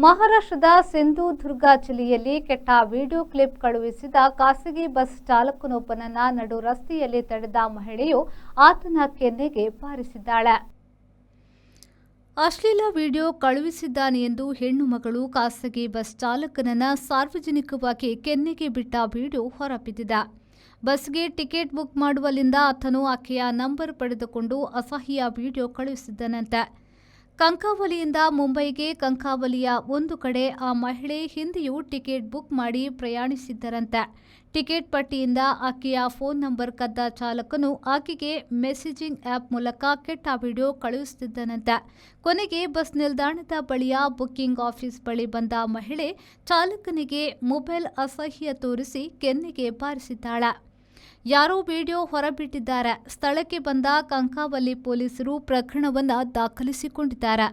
ಮಹಾರಾಷ್ಟ್ರದ ಸಿಂಧುದುರ್ಗ ಜಿಲ್ಲೆಯಲ್ಲಿ ಕೆಟ್ಟ ವಿಡಿಯೋ ಕ್ಲಿಪ್ ಕಳುಹಿಸಿದ ಖಾಸಗಿ ಬಸ್ ಚಾಲಕನೊಬ್ಬನನ್ನ ನಡು ರಸ್ತೆಯಲ್ಲಿ ತಡೆದ ಮಹಿಳೆಯು ಆತನ ಕೆನ್ನೆಗೆ ಬಾರಿಸಿದ್ದಾಳೆ. ಅಶ್ಲೀಲ ವಿಡಿಯೋ ಕಳುಹಿಸಿದ್ದಾನೆ ಎಂದು ಹೆಣ್ಣು ಮಗಳು ಖಾಸಗಿ ಬಸ್ ಚಾಲಕನನ್ನ ಸಾರ್ವಜನಿಕವಾಗಿ ಕೆನ್ನೆಗೆ ಬಿಟ್ಟ ವಿಡಿಯೋ ಹೊರಬಿದ್ದಿದೆ. ಬಸ್ಗೆ ಟಿಕೆಟ್ ಬುಕ್ ಮಾಡುವಲ್ಲಿಂದ ಆತನು ಆಕೆಯ ನಂಬರ್ ಪಡೆದುಕೊಂಡು ಅಸಹ್ಯ ವಿಡಿಯೋ ಕಳುಹಿಸಿದ್ದನಂತೆ. ಕಂಕಾವಲಿಯಿಂದ ಮುಂಬೈಗೆ ಕಂಕಾವಲಿಯ ಒಂದು ಕಡೆ ಆ ಮಹಿಳೆ ಹಿಂದೆಯೂ ಟಿಕೆಟ್ ಬುಕ್ ಮಾಡಿ ಪ್ರಯಾಣಿಸಿದ್ದರಂತೆ. ಟಿಕೆಟ್ ಪಟ್ಟಿಯಿಂದ ಆಕೆಯ ಫೋನ್ ನಂಬರ್ ಕದ್ದ ಚಾಲಕನು ಆಕೆಗೆ ಮೆಸೇಜಿಂಗ್ ಆ್ಯಪ್ ಮೂಲಕ ಕೆಟ್ಟ ವಿಡಿಯೋ ಕಳುಹಿಸುತ್ತಿದ್ದನಂತೆ. ಕೊನೆಗೆ ಬಸ್ ನಿಲ್ದಾಣದ ಬಳಿಯ ಬುಕ್ಕಿಂಗ್ ಆಫೀಸ್ ಬಳಿ ಬಂದ ಮಹಿಳೆ ಚಾಲಕನಿಗೆ ಮೊಬೈಲ್ ಅಸಹ್ಯ ತೋರಿಸಿ ಕೆನ್ನೆಗೆ ಬಾರಿಸಿದ್ದಾಳೆ. ಯಾರೋ ವಿಡಿಯೋ ಹೊರಬಿಟ್ಟಿದ್ದಾರೆ. ಸ್ಥಳಕ್ಕೆ ಬಂದ ಕಂಕಾವಲಿ ಪೊಲೀಸರು ಪ್ರಕರಣವನ್ನು ದಾಖಲಿಸಿಕೊಂಡಿದ್ದಾರೆ.